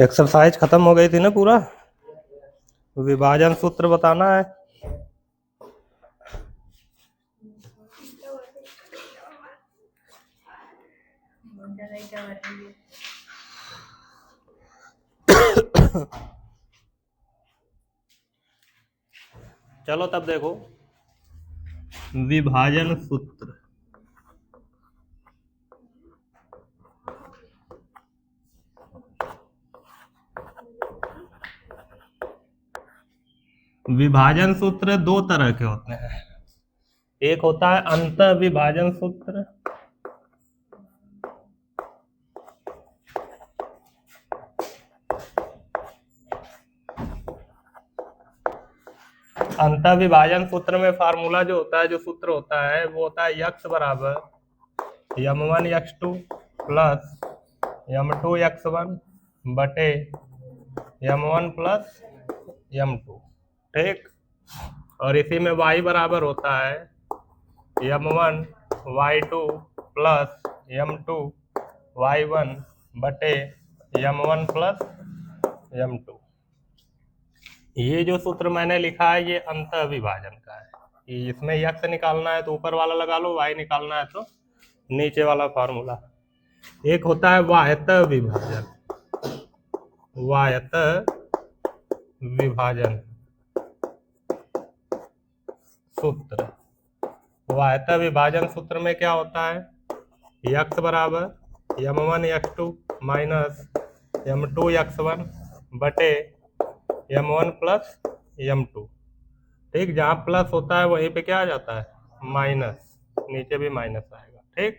Exercise खत्म हो गई थी ना पूरा। विभाजन सूत्र बताना है। चलो तब देखो, विभाजन सूत्र। विभाजन सूत्र दो तरह के होते हैं। एक होता है अंतः विभाजन सूत्र, अंतः विभाजन सूत्र में फार्मूला जो होता है, जो सूत्र होता है, वो होता है यक्स बराबर m1 x2 plus m2 x1 बटे m1 प्लस m2। ठीक। और इसी में y बराबर होता है m1 y2 plus m2 y1 बटे m1 प्लस m2। ये जो सूत्र मैंने लिखा है ये अंतः विभाजन का है। इसमें यक्स निकालना है तो ऊपर वाला लगा लो, y निकालना है तो नीचे वाला फार्मूला। एक होता है वाह्यतः विभाजन, वाह्यतः विभाजन सूत्र। वाह्यतः विभाजन सूत्र में क्या होता है, यक्स बराबर m1 x2 minus m2 x1 बटे m1 प्लस m2। ठीक। जहाँ प्लस होता है वहीं पे क्या आ जाता है, माइनस, नीचे भी माइनस आएगा। ठीक।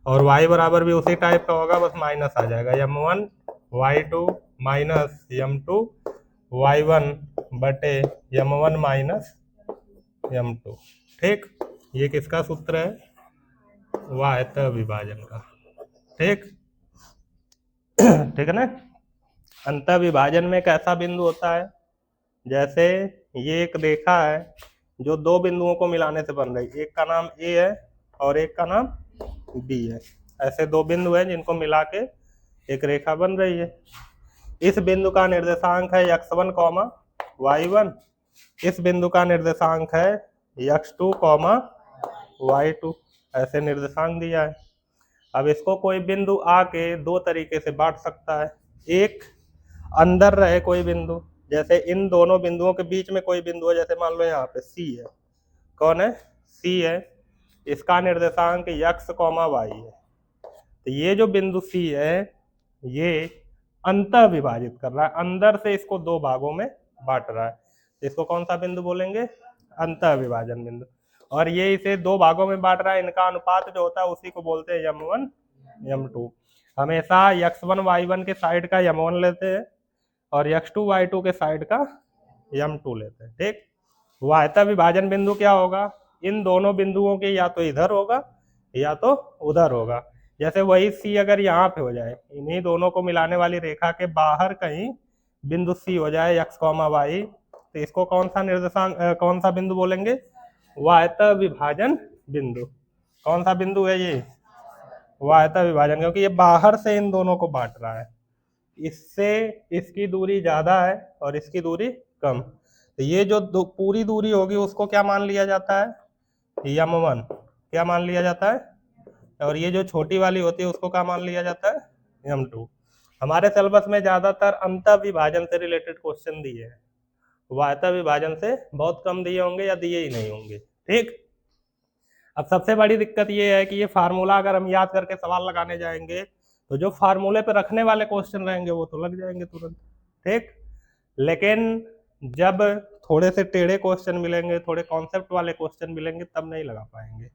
और y बराबर भी उसी टाइप का होगा, बस माइनस आ जाएगा, m1 y2 minus m2 y1 बटे m1 माइनस m2। ठीक। ये किसका सूत्र है, वाह्यतः विभाजन का। ठीक। ठीक है ना। अंतः विभाजन में एक ऐसा बिंदु होता है, जैसे ये एक रेखा है जो दो बिंदुओं को मिलाने से बन रही है, एक का नाम A है और एक का नाम B है। ऐसे दो बिंदु हैं जिनको मिला के एक रेखा बन रही है। इस बिंदु का निर्देशांक है x1, y1। इस बिंदु का निर्देशांक है x2, y2। ऐसे निर्देशांक दिया है। अब इसको कोई बिंदु आके दो तरीके से बांट सकता है। एक, अंदर रहे कोई बिंदु, जैसे इन दोनों बिंदुओं के बीच में कोई बिंदु है, जैसे मान लो यहाँ पे C है। कौन है, C है। इसका निर्देशांक x, y है। तो ये जो बिंदु C है ये अंतः विभाजित कर रहा है, अंदर से इसको दो भागों में बांट रहा है। इसको कौन सा बिंदु बोलेंगे, अंतः विभाजन बिंदु। और ये इसे दो भागों में बांट रहा है, इनका अनुपात जो होता है उसी को बोलते हैं m1 m2। हमेशा x1 y1 के साइड का m1 लेते हैं और x2 y2 के साइड का m2 लेते हैं। ठीक। वाह्यतः विभाजन बिंदु क्या होगा, इन दोनों बिंदुओं के या तो इधर होगा या तो उधर होगा। जैसे वही C अगर यहाँ पे हो जाए, इन्हीं दोनों को मिलाने वाली रेखा के बाहर कहीं बिंदु C हो जाए x, y, तो इसको कौन सा निर्देशांक, कौन सा बिंदु बोलेंगे, वाह्यतः विभाजन बिंदु। कौन सा बिंदु है ये, वाह्यतः विभाजन, क्योंकि ये बाहर से इन दोनों को बांट रहा है। इससे इसकी दूरी ज्यादा है और इसकी दूरी कम। तो ये जो पूरी दूरी होगी उसको क्या मान लिया जाता है, m1 क्या मान लिया जाता है, और ये जो छोटी वाली होती है उसको क्या मान लिया जाता है, m2। हमारे सिलेबस में ज्यादातर अंतः विभाजन से रिलेटेड क्वेश्चन दिए हैं, वाह्यतः विभाजन से बहुत कम दिए होंगे या दिए ही नहीं होंगे। ठीक। अब सबसे बड़ी दिक्कत ये है कि ये फार्मूला अगर हम याद करके सवाल लगाने जाएंगे तो जो फार्मूले पे रखने वाले क्वेश्चन रहेंगे वो तो लग जाएंगे तुरंत। ठीक। लेकिन जब थोड़े से टेढ़े क्वेश्चन मिलेंगे, थोड़े कॉन्सेप्ट वाले क्वेश्चन मिलेंगे, तब नहीं लगा पाएंगे।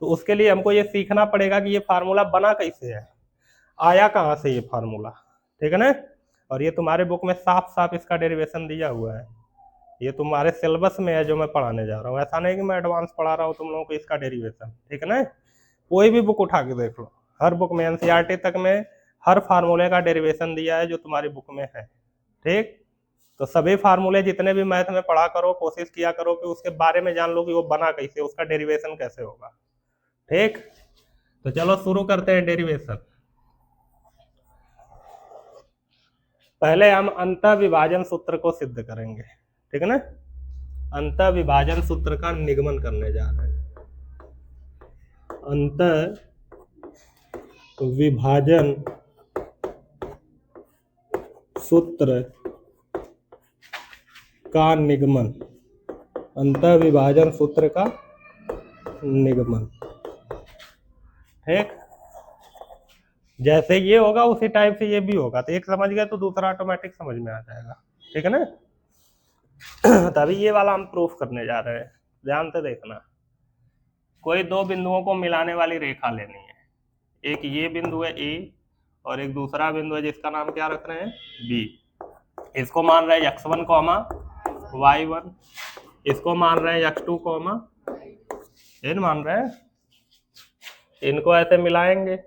तो उसके लिए हमको ये सीखना पड़ेगा कि ये फार्मूला बना कैसे है, आया कहाँ से ये फार्मूला। ठीक है ना। और ये तुम्हारे बुक में साफ साफ इसका डेरिवेशन दिया हुआ है, ये तुम्हारे सिलेबस में है जो मैं पढ़ाने जा रहा हूँ। ऐसा नहीं कि मैं एडवांस पढ़ा रहा हूँ तुम लोगों को इसका डेरिवेशन। ठीक है ना। कोई भी बुक उठा के देख लो, हर बुक में एनसीईआरटी तक में हर फार्मूले का डेरिवेशन दिया है जो तुम्हारी बुक में है। ठीक। तो सभी फार्मूले जितने भी मैथ में पढ़ा करो, कोशिश किया करो कि उसके बारे में जान लो कि वो बना कैसे, उसका डेरिवेशन कैसे होगा। ठीक, तो चलो शुरू करते हैं डेरिवेशन। पहले हम अंतःविभाजन सूत्र को सिद्ध करेंगे, ठीक है ना। अंतःविभाजन सूत्र का निगमन करने जा रहे हैं। अंतःविभाजन सूत्र का निगमन, अंतःविभाजन सूत्र का निगमन। ठीक, जैसे ये होगा उसी टाइप से ये भी होगा, तो एक समझ गए तो दूसरा ऑटोमेटिक समझ में आ जाएगा, ठीक है ना। तभी ये वाला हम प्रूफ करने जा रहे हैं, ध्यान से देखना। कोई दो बिंदुओं को मिलाने वाली रेखा लेनी है, एक ये बिंदु है ए और एक दूसरा बिंदु है जिसका नाम क्या रख रहे हैं, बी। इसको मान रहे हैं x1, y1, इसको मान रहे हैं x2, इन मान रहे हैं। इनको ऐसे मिलाएंगे,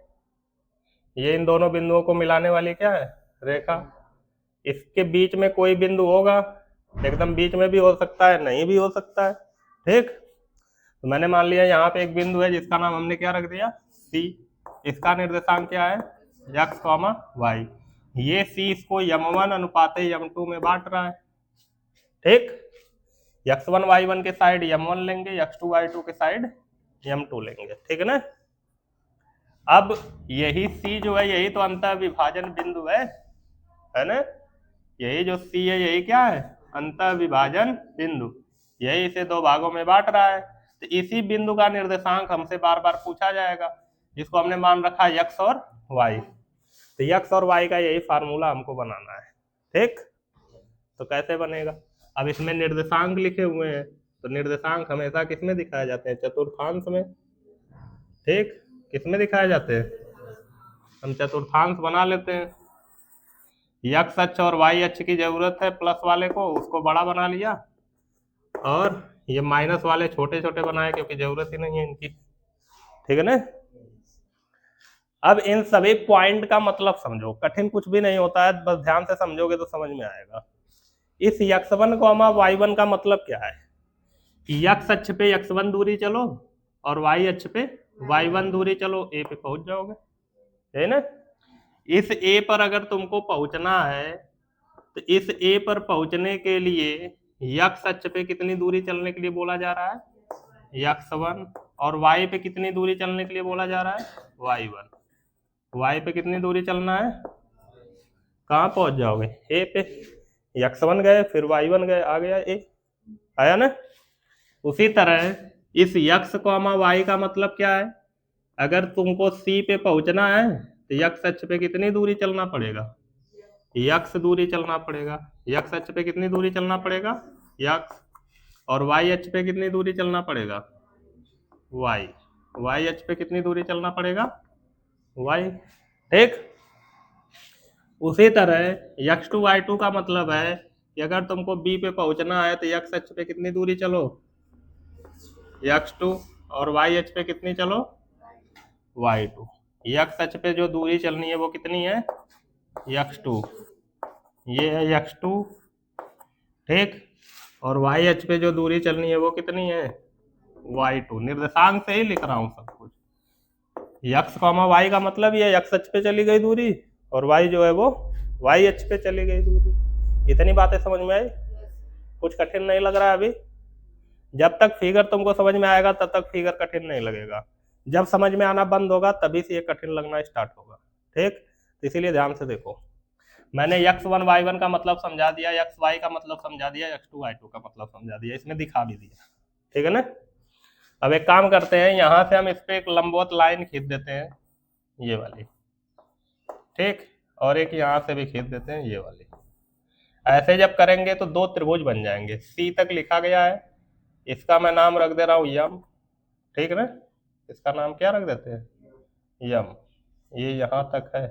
ये इन दोनों बिंदुओं को मिलाने वाली क्या है, रेखा। इसके बीच में कोई बिंदु होगा, एकदम बीच में भी हो सकता है, नहीं भी हो सकता है। ठीक, तो मैंने मान लिया यहाँ पे एक बिंदु है जिसका नाम हमने क्या रख दिया, C। इसका निर्देशांक क्या है, x, y। ये C इसको m1 अनुपात m2 में बांट रहा है। ठीक, x1 y1 के साइड m1 लेंगे, x2 y2 के साइड m2 लेंगे, ठीक है ना। अब यही C जो है यही तो अंतःविभाजन बिंदु है ना। यही जो C है यही क्या है, अंतःविभाजन बिंदु। यही इसे दो भागों में बांट रहा है, तो इसी बिंदु का निर्देशांक हमसे बार बार पूछा जाएगा, जिसको हमने मान रखा है x और y। तो x और y का यही फार्मूला हमको बनाना है। ठीक, तो कैसे बनेगा, अब इसमें निर्देशांक लिखे हुए हैं, तो निर्देशांक हमेशा किसमें दिखाए जाते हैं, चतुर्थांश में। ठीक, किसमें दिखाए जाते हैं, हम चतुर्थांश बना लेते हैं। x अक्ष और y अक्ष की जरूरत है प्लस वाले को, उसको बड़ा बना लिया, और ये माइनस वाले छोटे छोटे बनाए क्योंकि जरूरत ही नहीं है इनकी, ठीक है ना। अब इन सभी पॉइंट का मतलब समझो, कठिन कुछ भी नहीं होता है, बस ध्यान से समझोगे तो समझ में आएगा। इस x1, y1 का मतलब क्या है, x अक्ष पे x1 दूरी चलो और y अक्ष पे y1 दूरी चलो, a पे पहुंच जाओगे, है ना। इस a पर अगर तुमको पहुंचना है तो इस a पर पहुंचने के लिए x अक्ष पे कितनी दूरी चलने के लिए बोला जा रहा है, x1, और y पे कितनी दूरी चलने के लिए बोला जा रहा है, y1। y पे कितनी दूरी चलना है, कहाँ पहुंच जाओगे, a पे। x1 गए, फिर y1 गए, आ गया a, आया ना। उसी तरह इस x, y का मतलब क्या है, अगर तुमको c पे पहुंचना है तो x अक्ष पे कितनी दूरी चलना पड़ेगा, x दूरी चलना पड़ेगा। x अक्ष पे कितनी दूरी चलना पड़ेगा, x, और y अक्ष पे कितनी दूरी चलना पड़ेगा, y अक्ष पे कितनी दूरी चलना पड़ेगा, y। ठीक, उसी तरह x2 y2 का मतलब है कि अगर तुमको b पे पहुंचना है तो x अक्ष पे कितनी दूरी चलो, x2, और y अक्ष पे कितनी चलो, y2। x अक्ष पे जो दूरी चलनी है वो कितनी है, x2, ये है x2। ठीक, और y अक्ष पे जो दूरी चलनी है वो कितनी है, y2। निर्देशांक से ही लिख रहा हूं सब कुछ। x, y का मतलब ये x अक्ष पे चली गई दूरी, और y जो है वो y अक्ष पे चली गई दूरी। इतनी बातें समझ में आई, कुछ कठिन नहीं लग रहा है अभी। जब तक फिगर तुमको समझ में आएगा तब तक फिगर कठिन नहीं लगेगा, जब समझ में आना बंद होगा तभी से ये कठिन लगना स्टार्ट होगा। ठीक, तो इसीलिए ध्यान से देखो, मैंने x1 y1 का मतलब समझा दिया, xy का मतलब समझा दिया, x2 y2 का मतलब समझा दिया, इसमें दिखा भी दिया, ठीक है ना। अब एक काम करते हैं, यहां से हम इस पे एक लंबवत लाइन खींच देते हैं, ये वाली। ठीक, और एक यहां से भी खींच देते हैं, ये वाली। ऐसे जब करेंगे तो दो त्रिभुज बन जाएंगे। C तक लिखा गया है, इसका मैं नाम रख दे रहा हूं यम, ठीक है ना। इसका नाम क्या रख देते हैं, यम। ये यहां तक है,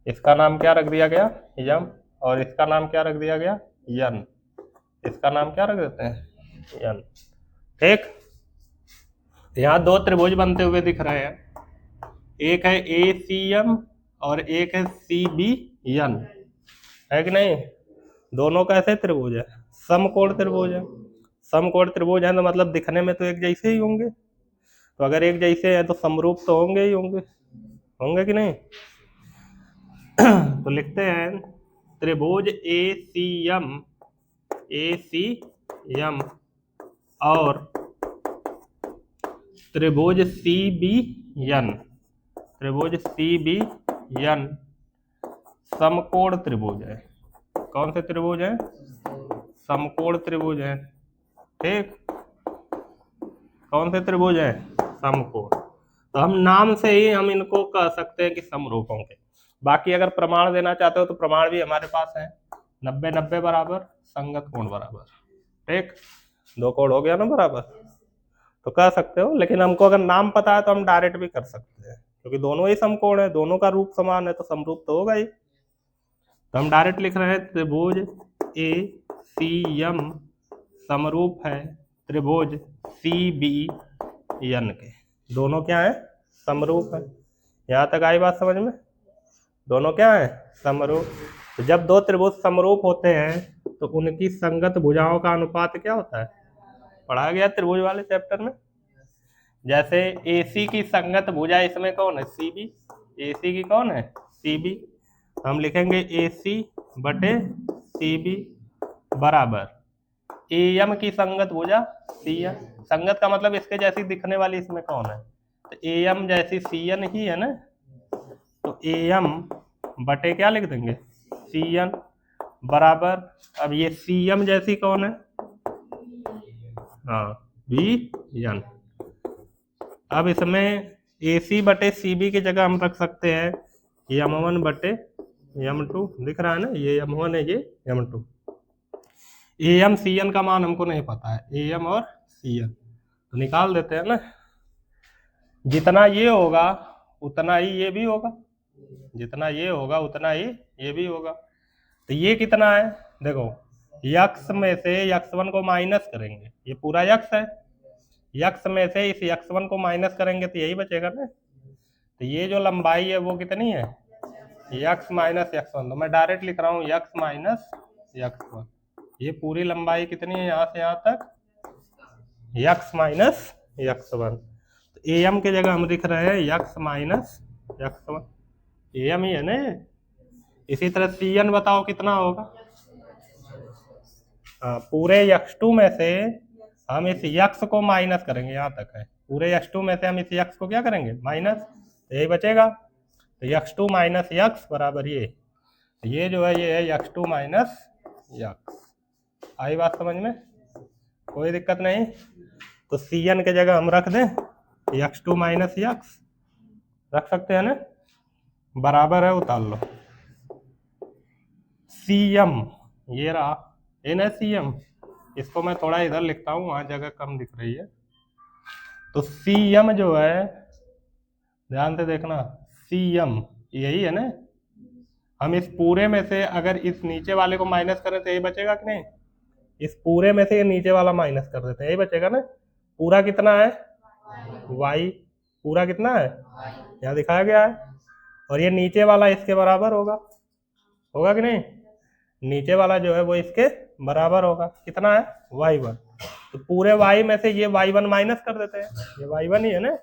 इसका नाम क्या रख दिया गया, यम, और इसका नाम क्या रख दिया गया, यन। इसका नाम क्या रख देते हैं, यन। ठीक, यहाँ दो त्रिभुज बनते हुए दिख रहे हैं, एक है ACM और एक है CBN, है कि नहीं। दोनों कैसे त्रिभुज है, समकोण त्रिभुज है। समकोण त्रिभुज है तो मतलब दिखने में तो एक जैसे ही होंगे, तो अगर एक जैसे हैं तो समरूप तो होंगे ही होंगे, होंगे कि नहीं। तो लिखते हैं त्रिभुज ACM और त्रिभुज CBN समकोण त्रिभुज है। कौन से त्रिभुज है? समकोण त्रिभुज है। ठीक, कौन से त्रिभुज है? समकोण। तो हम नाम से ही हम इनको कह सकते हैं कि समरूप होंगे। बाकी अगर प्रमाण देना चाहते हो तो प्रमाण भी हमारे पास है, 90-90 बराबर, संगत कोण बराबर। ठीक, 2 कोण हो गया ना बराबर, तो कह सकते हो। लेकिन हमको अगर नाम पता है तो हम डायरेक्ट भी कर सकते हैं, क्योंकि दोनों ही समकोण है, दोनों का रूप समान है तो समरूप तो होगा ही। तो हम डायरेक्ट लिख रहे हैं त्रिभुज ACM समरूप है त्रिभुज CBN के। दोनों क्या है? समरूप है। यहाँ तक आई बात समझ में? दोनों क्या है? समरूप। तो जब दो त्रिभुज समरूप होते हैं तो उनकी संगत भुजाओं का अनुपात क्या होता है? पढ़ा गया त्रिभुज वाले चैप्टर में। जैसे AC की संगत भुजा इसमें कौन है? CB। AC की कौन है? CB। हम लिखेंगे AC बटे CB बराबर AM की संगत भुजा CN। संगत का मतलब इसके जैसी दिखने वाली इसमें कौन है? तो AM जैसी CN ही है ना, तो AM बटे क्या लिख देंगे? CN बराबर, अब ये CM जैसी कौन है? हाँ, BN। अब इसमें AC बटे CB की जगह हम रख सकते हैं M1 बटे M2। दिख रहा है ना, ये M1 है, ये M2। AM CN का मान हमको नहीं पता है, AM और CN तो निकाल देते हैं ना। जितना ये होगा उतना ही ये भी होगा, जितना ये होगा उतना ही ये भी होगा। तो ये कितना है? देखो, x में से x1 को माइनस करेंगे, ये पूरा x है, x में से इस x1 को माइनस करेंगे तो यही बचेगा ना। तो ये जो लंबाई है वो कितनी है? x minus x1। तो मैं डायरेक्ट लिख रहा हूँ x माइनस x1। ये पूरी लंबाई कितनी है यहाँ से यहाँ तक? x minus x1। तो AM की जगह हम लिख रहे हैं x माइनस x1। AM ही है ना। इसी तरह CN बताओ कितना होगा? पूरे x2 में से हम इस x को माइनस करेंगे, यहाँ तक है। पूरे x2 में से हम इस x को क्या करेंगे? माइनस, तो यही बचेगा। तो x2 माइनस x बराबर ये जो है ये है x2 माइनस x। आई बात समझ में? कोई दिक्कत नहीं। तो CN के जगह हम रख दें x2 माइनस x, रख सकते हैं ना, बराबर है, उतार लो। CM ये रहा, ये ना CM। इसको मैं थोड़ा इधर लिखता हूँ, वहां जगह कम दिख रही है। तो CM जो है, ध्यान से देखना, CM यही है ना। हम इस पूरे में से अगर इस नीचे वाले को माइनस करें तो यही बचेगा कि नहीं? इस पूरे में से ये नीचे वाला माइनस कर देते हैं, यही बचेगा ना। पूरा कितना है? y। पूरा कितना है? यहाँ दिखाया गया है। और ये नीचे वाला इसके बराबर होगा, होगा कि नहीं? नीचे वाला जो है वो इसके बराबर होगा। कितना है? y1। तो पूरे y में से ये y1 माइनस कर देते हैं, ये y1 ही है ना।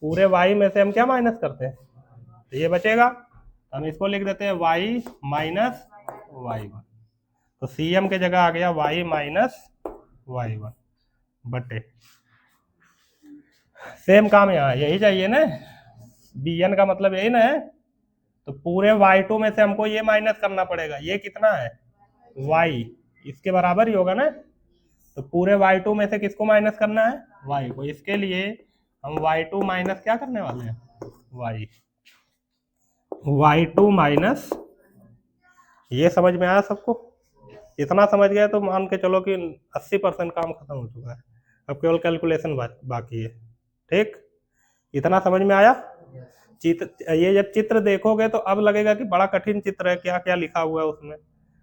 पूरे y में से हम क्या माइनस करते हैं? तो ये बचेगा, हम इसको लिख देते हैं y माइनस y1। तो CM के जगह आ गया y माइनस y1 बटे, सेम काम यहाँ यही चाहिए ना। BN का मतलब यही ना है। तो पूरे y2 में से हमको ये माइनस करना पड़ेगा। ये कितना है? y, इसके बराबर ही होगा ना। तो पूरे y2 में से किसको माइनस करना है? y को। इसके लिए हम y2 माइनस क्या करने वाले हैं? y2 माइनस, ये समझ में आया सबको? इतना समझ गए तो मान के चलो कि 80% काम खत्म हो चुका है, अब केवल कैलकुलेशन बाकी है। ठीक, इतना समझ में आया? ये जब चित्र देखोगे तो अब लगेगा कि बड़ा कठिन चित्र है, क्या क्या लिखा हुआ है उसमें,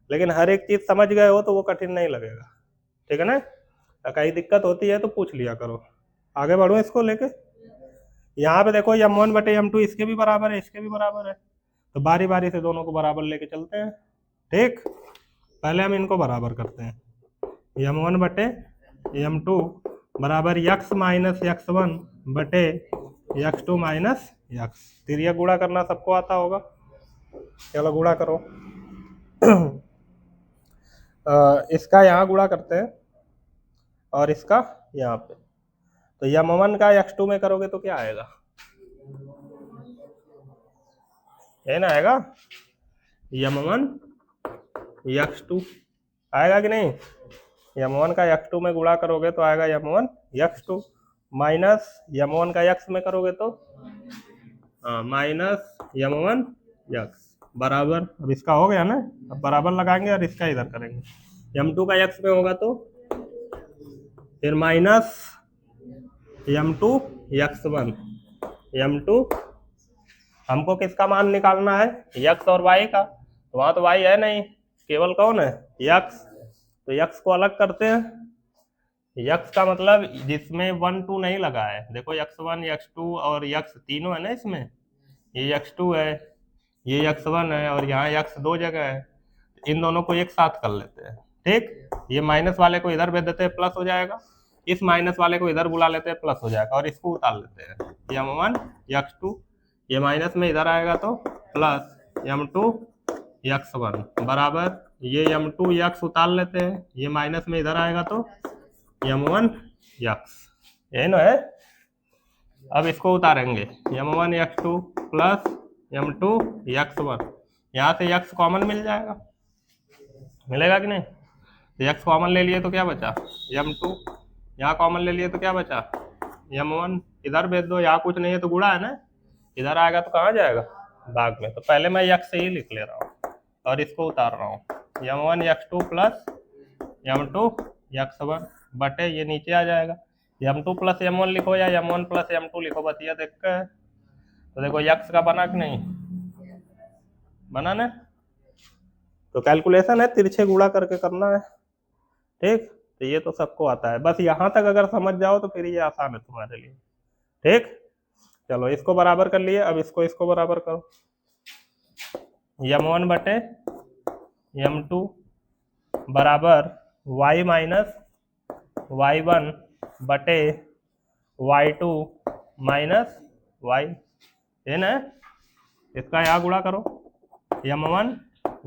लेकिन हर एक चीज समझ गए हो तो वो कठिन नहीं लगेगा। ठीक है ना? कहीं दिक्कत होती है तो पूछ लिया करो। आगे बढ़ो इसको लेके। यहाँ पे देखो M1 बटे M2 इसके भी बराबर है, इसके भी बराबर है, तो बारी बारी से दोनों को बराबर लेके चलते हैं। ठीक, पहले हम इनको बराबर करते हैं। M1 बटे M2 बराबर यक्स माइनस यक्स वन बटे यक्स टू माइनस यक्स। तिर्यक गुणा करना सबको आता होगा, चलो गुणा करो। इसका यहाँ गुणा करते हैं और इसका यहाँ पे, तो यम1 का x2 में करोगे तो क्या आएगा, ये ना आएगा यम1 x2 आएगा कि नहीं। यम1 का x2 में गुणा करोगे तो आएगा यम1 x2 माइनस यम1 का x में करोगे तो माइनस यम1 x बराबर, अब इसका हो गया ना, अब बराबर लगाएंगे और इसका इधर करेंगे। यम2 का x में होगा तो फिर माइनस यम2 x1, यम2 हमको किसका मान निकालना है, x और y का, तो वहां तो y है नहीं, केवल कौन है x, तो x को अलग करते हैं। x का मतलब जिसमें 1 2 नहीं लगा है, देखो x1 x2 और x तीनों है ना इसमें, ये x2 है, ये x1 है और यहाँ x दो जगह है, इन दोनों को एक साथ कर लेते हैं। ठीक, ये माइनस वाले को इधर भेज देते हैं, प्लस हो जाएगा, इस माइनस वाले को इधर बुला लेते हैं, प्लस हो जाएगा, और इसको उतार लेते हैं यम1 x2, ये माइनस में इधर आएगा तो प्लस यम2 x1 बराबर ये यम2 x उतार लेते हैं, ये माइनस में इधर आएगा तो यम1 x, यही ना है। अब इसको उतारेंगे यम1 x2 प्लस यम2 x1, यहाँ से x कॉमन मिल जाएगा, मिलेगा कि नहीं, तो x कॉमन ले लिए तो क्या बचा यम2, यहाँ कॉमन ले लिए तो क्या बचा यम1, इधर भेज दो, यहाँ कुछ नहीं है तो गुणा है ना, इधर आएगा तो कहाँ जाएगा भाग में, तो पहले मैं x से ही लिख ले रहा हूँ और इसको उतार रहा हूँ, यम1 x2 प्लस यम2 x1 बटे ये नीचे आ जाएगा, यम2 प्लस यम1 लिखो या यम1 प्लस यम2 लिखो, बस ये देख के, तो देखो x का बना कि नहीं बना ना, तो कैलकुलेशन है, तिरछे गुणा करके करना है। ठीक, तो ये तो सबको आता है, बस यहाँ तक अगर समझ जाओ तो फिर ये आसान है तुम्हारे लिए। ठीक, चलो इसको बराबर कर लिए, अब इसको बराबर करो, यम1 बटे यम2 बराबर y माइनस y1 बटे y2 माइनस y, है ना, इसका यहाँ गुणा करो, यम1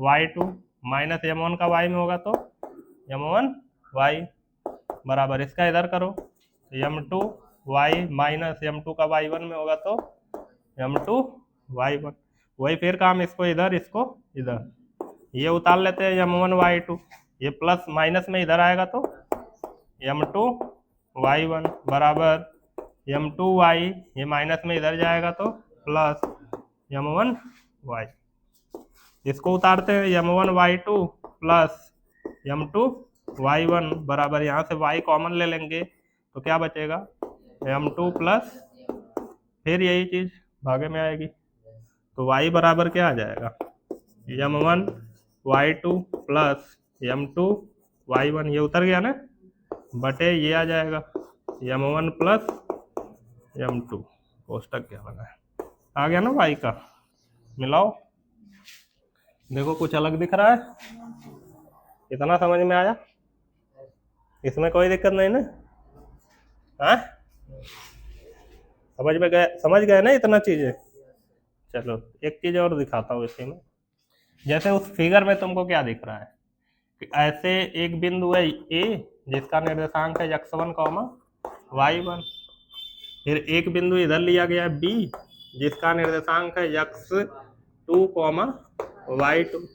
y2 माइनस यम1 का y में होगा तो यम1 y बराबर इसका इधर करो, यम2 y माइनस यम2 का y1 में होगा तो यम2 y1, वही फिर काम, इसको इधर इसको इधर, ये उतार लेते हैं यम1 y2, ये प्लस माइनस में इधर आएगा तो यम2 y1 बराबर यम2 y, ये माइनस में इधर जाएगा तो प्लस यम1 y, इसको उतारते हैं यम1 y2 प्लस यम2 y1 बराबर यहाँ से y कॉमन ले लेंगे तो क्या बचेगा यम2 प्लस फिर यही चीज भागे में आएगी, तो y बराबर क्या आ जाएगा यम1 y2 प्लस यम2 y1, ये उतर गया ना, बटे ये आ जाएगा यम1 प्लस यम2, कोष्टक क्या बना है, आ गया ना y का, मिलाओ, देखो कुछ अलग दिख रहा है, इतना समझ में आया, इसमें कोई दिक्कत नहीं ना, हाँ समझ गए ना इतना चीजें। चलो एक चीज और दिखाता हूँ इसी में, जैसे उस फिगर में तुमको क्या दिख रहा है कि ऐसे एक बिंदु है ए जिसका निर्देशांक है x1 y1, फिर एक बिंदु इधर लिया गया है बी जिसका निर्देशांक है x2 y2,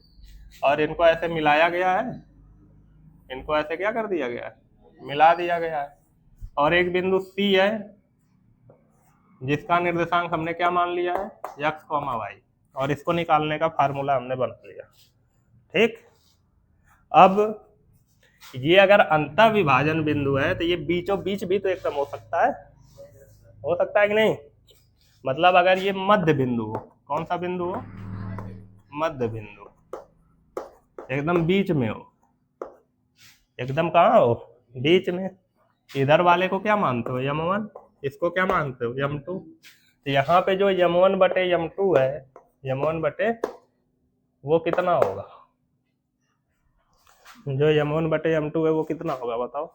और इनको ऐसे मिलाया गया है, इनको ऐसे क्या कर दिया गया है, मिला दिया गया है, और एक बिंदु सी है जिसका निर्देशांक हमने क्या मान लिया है x, y, और इसको निकालने का फार्मूला हमने बना लिया। ठीक, अब ये अगर अंतः विभाजन बिंदु है तो ये बीचों बीच भी तो एकदम हो सकता है कि नहीं, मतलब अगर ये मध्य बिंदु हो, कौन सा बिंदु हो, मध्य बिंदु, एकदम बीच में हो, एकदम कहाँ हो, बीच में, इधर वाले को क्या मानते हो यम1, इसको क्या मानते हो यम2, तो यहाँ पे जो यम1 बटे यम2 है, यम1 बटे वो कितना होगा, जो यम1 बटे यम2 है वो कितना होगा बताओ,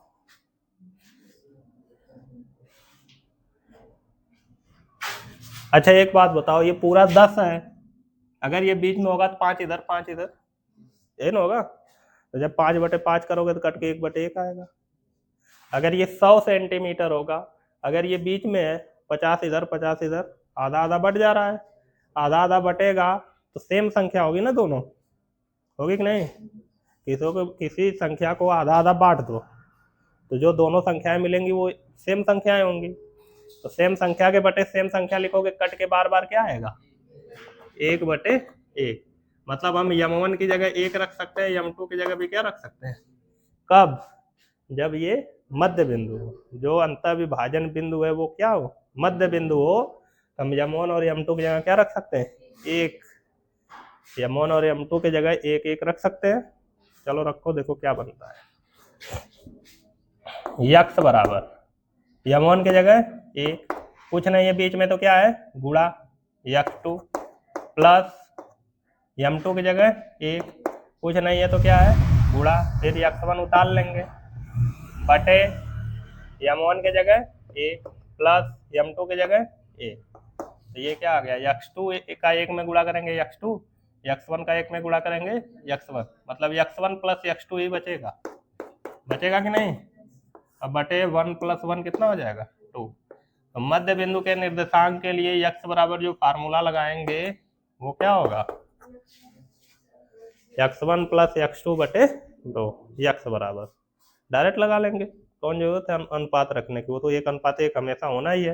अच्छा एक बात बताओ, ये पूरा 10 है, अगर ये बीच में होगा तो 5 इधर 5 इधर, ये ना होगा। तो जब 5/5 करोगे तो कट के 1/1 आएगा। अगर ये 100 सेंटीमीटर होगा, अगर ये बीच में है, 50 इधर 50 इधर, आधा आधा बढ़ जा रहा है, आधा आधा बटेगा तो सेम संख्या होगी ना दोनों, होगी कि नहीं? किसी संख्या को आधा आधा बांट दो तो जो दोनों संख्याएं मिलेंगी वो सेम संख्याएं होंगी। तो सेम संख्या के बटे सेम संख्या लिखोगे, कट के बार बार क्या आएगा? 1/1। मतलब हम m1 की जगह 1 रख सकते हैं, m2 की जगह भी क्या रख सकते हैं? कब? जब ये मध्य बिंदु हो, जो अंतःविभाजन बिंदु है वो क्या हो? मध्य बिंदु हो। हम m1 और m2 की जगह क्या रख सकते हैं? 1। m1 और m2 की जगह 1 रख सकते हैं। चलो रखो, देखो क्या बनता है। यक्स बराबर m1 की जगह 1, कुछ नहीं है बीच में तो क्या है? गुणा x2 प्लस m2 की जगह 1, कुछ नहीं है तो क्या है? गुणा, फिर x1 उतार लेंगे बटे m1 की जगह 1 प्लस m2 की जगह 1। तो ये क्या आ गया? x2 का 1 में गुणा करेंगे x2, x1 का 1 में गुणा करेंगे x1, मतलब x1 प्लस x2 ही बचेगा। बचेगा कि नहीं? अब बटे 1 + 1 कितना हो जाएगा? 2। तो मध्य बिंदु के निर्देशांक के लिए x बराबर जो फार्मूला लगाएंगे वो क्या होगा? x1 + x2 बटे 2। x बराबर डायरेक्ट लगा लेंगे, कौन जरूरत है अनुपात रखने की, वो तो 1:1 हमेशा होना ही है।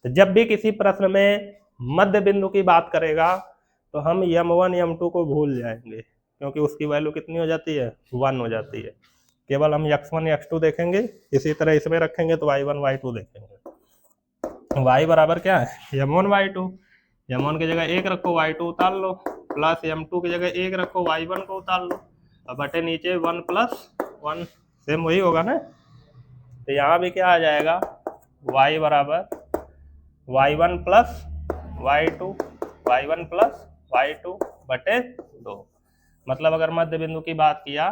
तो जब भी किसी प्रश्न में मध्य बिंदु की बात करेगा तो हम m1 m2 को भूल जाएंगे, क्योंकि उसकी वैल्यू कितनी हो जाती है? 1 हो जाती है। केवल हम x1 x2 देखेंगे, इसी तरह इसमें रखेंगे तो y1 y2 देखेंगे। y बराबर क्या है? m1 y2, m1 की जगह 1 रखो, y2 उतार लो, प्लस m2 की जगह 1 रखो, y1 को उतार लो, अब बटे नीचे 1 + 1, सेम वही होगा ना। तो यहाँ भी क्या आ जाएगा? y बराबर y1 + y2, y1 + y2 बटे 2। मतलब अगर मध्य बिंदु की बात किया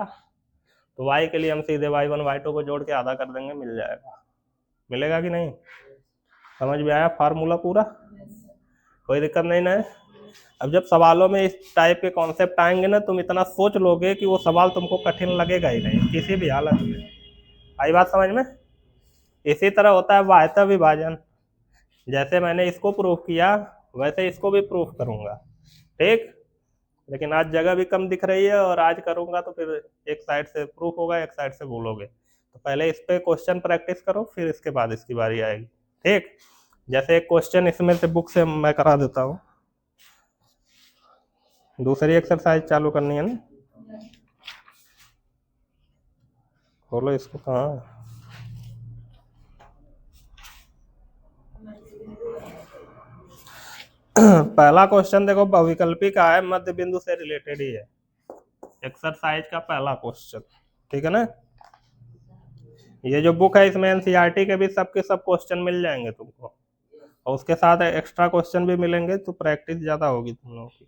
तो y के लिए हम सीधे y1 y2 को जोड़ के आधा कर देंगे, मिल जाएगा। मिलेगा कि नहीं? समझ में आया फार्मूला पूरा? कोई दिक्कत नहीं ना? अब जब सवालों में इस टाइप के कॉन्सेप्ट आएंगे ना, तुम इतना सोच लोगे कि वो सवाल तुमको कठिन लगेगा ही नहीं किसी भी हालत में। आई बात समझ में? इसी तरह होता है वाह्यता विभाजन। जैसे मैंने इसको प्रूफ किया वैसे इसको भी प्रूफ करूंगा, ठीक? लेकिन आज जगह भी कम दिख रही है और आज करूंगा तो फिर एक साइड से प्रूफ होगा, एक साइड से बोलोगे। तो पहले इस पे क्वेश्चन प्रैक्टिस करो, फिर इसके बाद इसकी बारी आएगी, ठीक? जैसे एक क्वेश्चन इसमें से बुक से मैं करा देता हूँ, दूसरी एक्सरसाइज चालू करनी है ना। खोलो इसको, कहाँ? पहला क्वेश्चन देखो, बहुविकल्पी का है, मध्य बिंदु से रिलेटेड ही है, एक्सरसाइज का पहला क्वेश्चन, ठीक है ना। ये जो बुक है इसमें एनसीईआरटी के भी सबके सब क्वेश्चन मिल जाएंगे तुमको, और उसके साथ एक्स्ट्रा क्वेश्चन भी मिलेंगे, तो प्रैक्टिस ज्यादा होगी तुम लोगों की।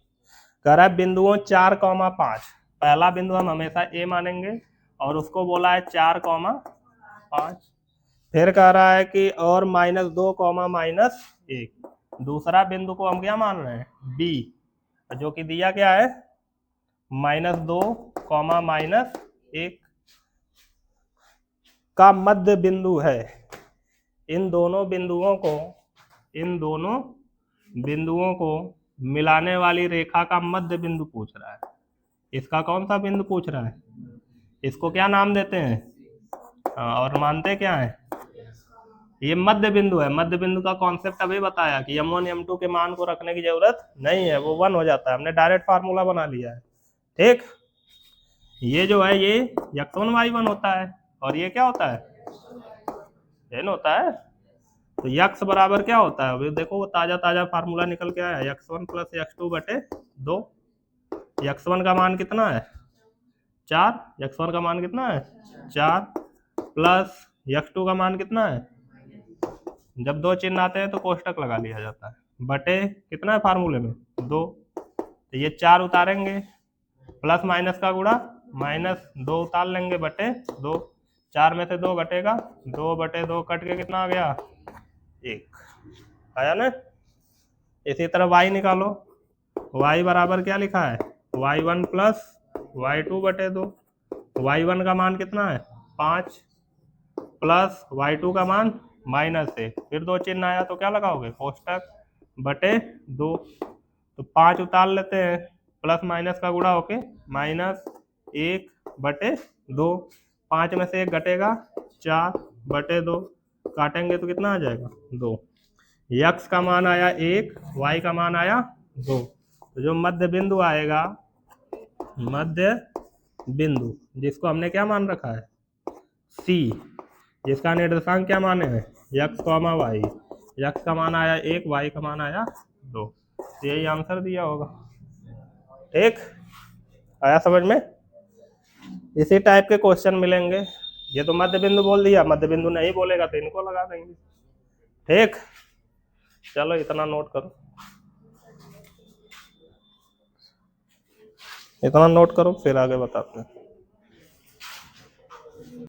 कह रहा है बिंदुओं 4,5, पहला बिंदु हम हमेशा ए मानेंगे और उसको बोला है 4,5। फिर कह रहा है कि और -2, -1, दूसरा बिंदु को हम क्या मान रहे हैं? बी, जो कि दिया क्या है? -2, -1 का मध्य बिंदु है। इन दोनों बिंदुओं को मिलाने वाली रेखा का मध्य बिंदु पूछ रहा है। इसका कौन सा बिंदु पूछ रहा है? इसको क्या नाम देते हैं? और मानते क्या है? ये मध्य बिंदु है। मध्य बिंदु का कॉन्सेप्ट अभी बताया कि m1 m2 के मान को रखने की जरूरत नहीं है, वो 1 हो जाता है, हमने डायरेक्ट फार्मूला बना लिया है, ठीक? ये जो है ये x1 y1 होता है और ये क्या होता है? n होता है। तो x बराबर क्या होता है? अभी देखो वो ताजा ताजा फार्मूला निकल के आया है, x1 + x2 बटे 2। x1 का मान कितना है? 4। x1 का मान कितना है? 4 प्लस x2 का मान कितना है? जब दो चिन्ह आते हैं तो कोष्टक लगा लिया जाता है, बटे कितना है फार्मूले में? 2। तो ये 4 उतारेंगे, प्लस माइनस का गुणा, -2 उतार लेंगे, बटे 2। 4 में से 2 घटेगा, 2 बटे 2 कट के कितना आ गया? 1 आया ना। इसी तरह y निकालो, y बराबर क्या लिखा है, y1 प्लस y2 बटे 2। y1 का मान कितना है 5 प्लस y2 का मान -1, फिर 2 चिन्ह आया तो क्या लगाओगे, कोष्टक बटे 2। तो 5 उतार लेते हैं, प्लस माइनस का गुणा होके -1 बटे 2। 5 में से 1 घटेगा 4 बटे 2, काटेंगे तो कितना आ जाएगा 2। x का मान आया 1, y का मान आया 2। तो जो मध्य बिंदु आएगा, मध्य बिंदु जिसको हमने क्या मान रखा है C, जिसका निर्देशांक क्या माने हैं x, y, x का मान आया 1, y का मान आया 2। तो यही आंसर दिया होगा। ठीक, आया समझ में? इसी टाइप के क्वेश्चन मिलेंगे। ये तो मध्य बिंदु बोल दिया, मध्य बिंदु नहीं बोलेगा तो इनको लगा देंगे। ठीक, चलो इतना नोट करो, इतना नोट करो, फिर आगे बताते हैं।